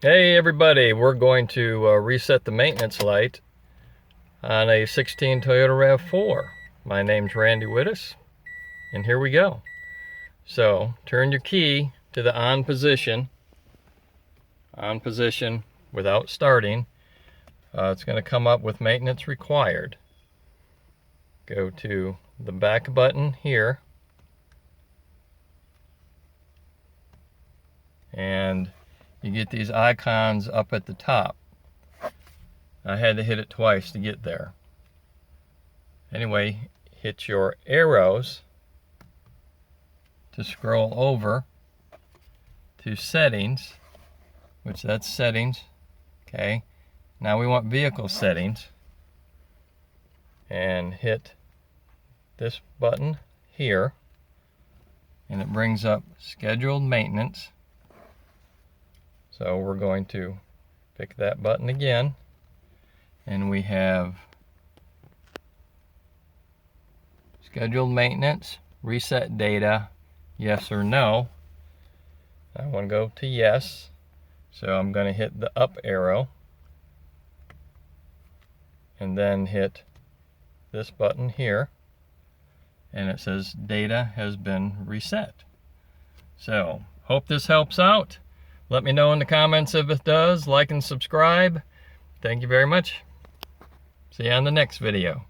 Hey everybody, we're going to reset the maintenance light on a 16 Toyota RAV4. My name's Randy Wittes, and here we go. So turn your key to the on position without starting. It's going to come up with maintenance required. Go to the back button here, and you get these icons up at the top. I had to hit it twice to get there. Anyway, hit your arrows to scroll over to settings, which that's settings. Okay, now we want vehicle settings, and hit this button here, and it brings up scheduled maintenance. So we're going to pick that button again, and we have scheduled maintenance, reset data, yes or no. I want to go to yes, so I'm going to hit the up arrow and then hit this button here, and it says data has been reset. So hope this helps out. Let me know in the comments if it does. Like and subscribe. Thank you very much. See you on the next video.